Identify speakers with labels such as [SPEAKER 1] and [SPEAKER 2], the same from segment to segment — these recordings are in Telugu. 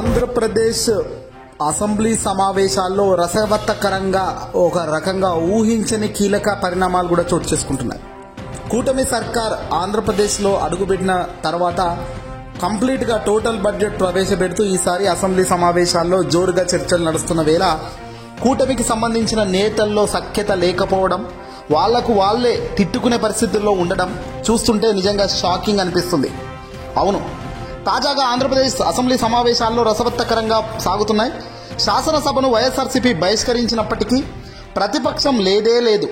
[SPEAKER 1] ఆంధ్రప్రదేశ్ అసెంబ్లీ సమావేశాల్లో రసవత్తకరంగా ఒక రకంగా ఊహించని కీలక పరిణామాలు కూడా చోటు చేసుకుంటున్నాయి. కూటమి సర్కార్ ఆంధ్రప్రదేశ్లో అడుగుపెట్టిన తర్వాత కంప్లీట్గా టోటల్ బడ్జెట్ ప్రవేశపెడుతూ ఈసారి అసెంబ్లీ సమావేశాల్లో జోరుగా చర్చలు నడుస్తున్న వేళ కూటమికి సంబంధించిన నేతల్లో సఖ్యత లేకపోవడం, వాళ్లకు వాళ్లే తిట్టుకునే పరిస్థితుల్లో ఉండడం చూస్తుంటే నిజంగా షాకింగ్ అనిపిస్తుంది. అవును, తాజాగా ఆంధ్రప్రదేశ్ అసెంబ్లీ సమావేశాల్లో రసవత్తకరంగా సాగుతున్నాయి. శాసనసభను వైఎస్ఆర్సీపీ బహిష్కరించినప్పటికీ ప్రతిపక్షం లేదే లేదు.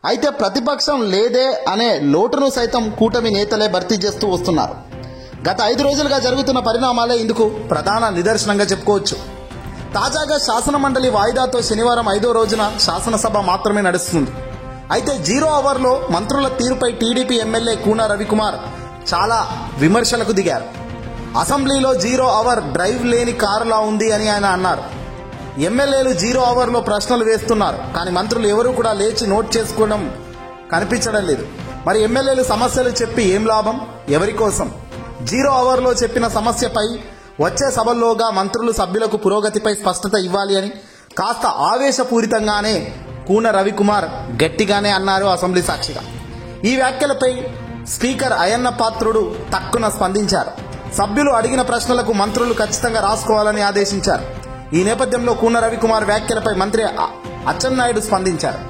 [SPEAKER 1] అయితే ప్రతిపక్షం లేదే అనే లోటును సైతం కూటమి నేతలే భర్తీ చేస్తూ వస్తున్నారు. గత 5 రోజులుగా జరుగుతున్న పరిణామాలే ఇందుకు ప్రధాన నిదర్శనంగా చెప్పుకోవచ్చు. తాజాగా శాసనమండలి వాయిదాతో శనివారం 5వ రోజున శాసనసభ మాత్రమే నడుస్తుంది. అయితే 0 అవర్లో మంత్రుల తీరుపై టీడీపీ ఎమ్మెల్యే కూన రవికుమార్ చాలా విమర్శలకు దిగారు. అసెంబ్లీలో 0 అవర్ డ్రైవ్ లేని కారులా ఉంది అని ఆయన అన్నారు. ఎమ్మెల్యేలు 0 అవర్లో ప్రశ్నలు వేస్తున్నారు, కానీ మంత్రులు ఎవరూ కూడా లేచి నోట్ చేసుకోవడం కనిపించడం లేదు. మరి ఎమ్మెల్యేలు సమస్యలు చెప్పి ఏం లాభం, ఎవరి కోసం? 0 అవర్లో చెప్పిన సమస్యపై వచ్చే సభల్లోగా మంత్రులు సభ్యులకు పురోగతిపై స్పష్టత ఇవ్వాలి అని కాస్త ఆవేశపూరితంగానే కూన రవికుమార్ గట్టిగానే అన్నారు అసెంబ్లీ సాక్షిగా. ఈ వ్యాఖ్యలపై స్పీకర్ అయ్యన్న పాత్రుడు తక్కున స్పందించారు. సభ్యులు అడిగిన ప్రశ్నలకు మంత్రులు ఖచ్చితంగా రాసుకోవాలని ఆదేశించారు. ఈ నేపథ్యంలో కూన రవికుమార్ వ్యాఖ్యలపై మంత్రి అచ్చెన్నాయుడు స్పందించారు.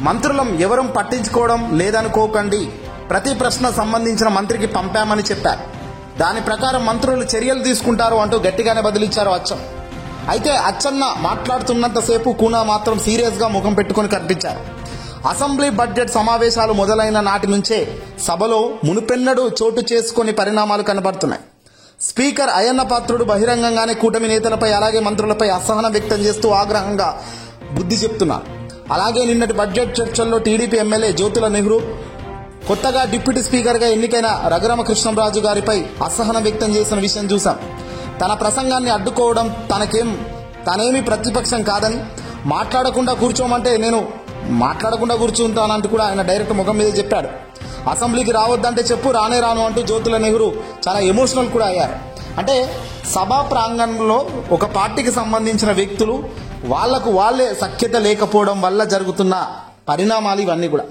[SPEAKER 1] మంత్రులం ఎవరం పట్టించుకోవడం లేదనుకోకండి, ప్రతి ప్రశ్న సంబంధించిన మంత్రికి పంపామని చెప్పారు. దాని ప్రకారం మంత్రులు చర్యలు తీసుకుంటారు అంటూ గట్టిగానే బదిలిచ్చారు అచ్చం. అయితే అచ్చన్న మాట్లాడుతున్నంతసేపు కూన మాత్రం సీరియస్గా ముఖం పెట్టుకుని కనిపించారు. అసెంబ్లీ బడ్జెట్ సమావేశాలు మొదలైన నాటి నుంచే సభలో మునుపెన్నడూ చోటు చేసుకుని పరిణామాలు కనబడుతున్నాయి. స్పీకర్ అయ్యన్న పాత్రుడు బహిరంగంగానే కూటమి నేతలపై అలాగే మంత్రులపై అసహనం వ్యక్తం చేస్తూ ఆగ్రహంగా బుద్ధి చెప్తున్నారు. అలాగే నిన్నటి బడ్జెట్ చర్చల్లో టీడీపీ ఎమ్మెల్యే జ్యోతుల నెహ్రూ కొత్తగా డిప్యూటీ స్పీకర్గా ఎన్నికైన రఘురామకృష్ణంరాజు గారిపై అసహనం వ్యక్తం చేసిన విషయం చూశాం. తన ప్రసంగాన్ని అడ్డుకోవడం, తనేమీ ప్రతిపక్షం కాదని, మాట్లాడకుండా కూర్చోమంటే నేను మాట్లాడకుండా కూర్చుంటానంటూ కూడా ఆయన డైరెక్ట్ ముఖం మీద చెప్పాడు. అసెంబ్లీకి రావద్దంటే చెప్పు, రానే రాను అంటూ జ్యోతుల నెహ్రూ చాలా ఎమోషనల్ కూడా అయ్యారు. అంటే సభా ప్రాంగణంలో ఒక పార్టీకి సంబంధించిన వ్యక్తులు వాళ్లకు వాళ్లే సఖ్యత లేకపోవడం వల్ల జరుగుతున్న పరిణామాలు ఇవన్నీ కూడా.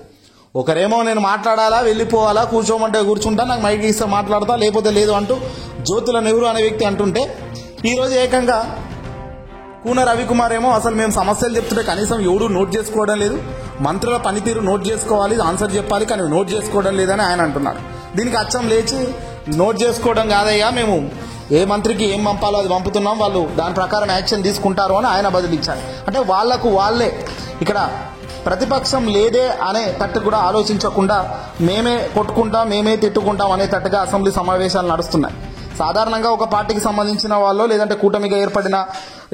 [SPEAKER 1] ఒకరేమో నేను మాట్లాడాలా, వెళ్ళిపోవాలా, కూర్చోమంటే కూర్చుంటా, నాకు మైక్ ఇస్తే మాట్లాడతా, లేకపోతే లేదు అంటూ జ్యోతుల నెహ్రూ అనే వ్యక్తి అంటుంటే, ఈరోజు ఏకంగా కూన రవికుమార్ ఏమో అసలు మేము సమస్యలు చెప్తుంటే కనీసం ఎవడూ నోట్ చేసుకోవడం లేదు, మంత్రుల పనితీరు నోట్ చేసుకోవాలి, ఆన్సర్ చెప్పాలి, కానీ నోట్ చేసుకోవడం లేదని ఆయన అంటున్నాడు. దీనికి అచ్చం లేచి నోట్ చేసుకోవడం కాదయ్యా, మేము ఏ మంత్రికి ఏం పంపాలో అది పంపుతున్నాం, వాళ్ళు దాని ప్రకారం యాక్షన్ తీసుకుంటారు అని ఆయన బదిలిచ్చారు. అంటే వాళ్లకు వాళ్లే ఇక్కడ ప్రతిపక్షం లేదే అనే తట్టు కూడా ఆలోచించకుండా మేమే కొట్టుకుంటాం, మేమే తిట్టుకుంటాం అనే తట్టుగా అసెంబ్లీ సమావేశాలు నడుస్తున్నాయి. సాధారణంగా ఒక పార్టీకి సంబంధించిన వాళ్ళు లేదంటే కూటమిగా ఏర్పడిన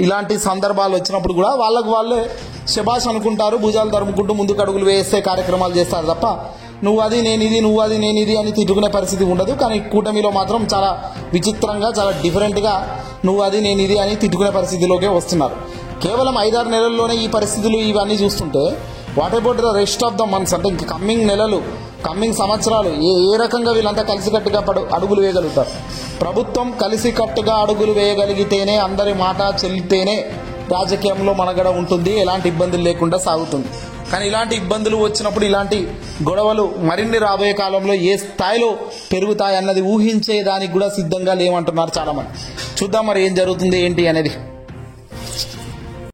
[SPEAKER 1] ఇలాంటి సందర్భాలు వచ్చినప్పుడు కూడా వాళ్ళకు వాళ్ళే శబాష్ అనుకుంటారు, భుజాలు తరుముకుంటూ ముందుకు అడుగులు వేసే కార్యక్రమాలు చేస్తారు తప్ప నువ్వు అది నేను ఇది, నువ్వు అది నేను ఇది అని తిట్టుకునే పరిస్థితి ఉండదు. కానీ కూటమిలో మాత్రం చాలా విచిత్రంగా, చాలా డిఫరెంట్గా నువ్వు అది నేను ఇది అని తిట్టుకునే పరిస్థితిలోకే వస్తున్నారు. కేవలం 5-6 నెలల్లోనే ఈ పరిస్థితులు ఇవన్నీ చూస్తుంటే what about the rest of the months, అంటే ఇంక కమ్మింగ్ నెలలు, కమ్మింగ్ సంవత్సరాలు ఏ రకంగా వీళ్ళంతా కలిసికట్టుగా అడుగులు వేయగలుగుతారు? ప్రభుత్వం కలిసికట్టుగా అడుగులు వేయగలిగితేనే, అందరి మాట చెల్లితేనే రాజకీయంలో మనుగడ ఉంటుంది, ఎలాంటి ఇబ్బందులు లేకుండా సాగుతుంది. కానీ ఇలాంటి ఇబ్బందులు వచ్చినప్పుడు ఇలాంటి గొడవలు మరిన్ని రాబోయే కాలంలో ఏ స్థాయిలో పెరుగుతాయన్నది ఊహించేదానికి కూడా సిద్ధంగా లేమంటున్నారు చాలామంది. చూద్దాం మరి ఏం జరుగుతుంది ఏంటి అనేది.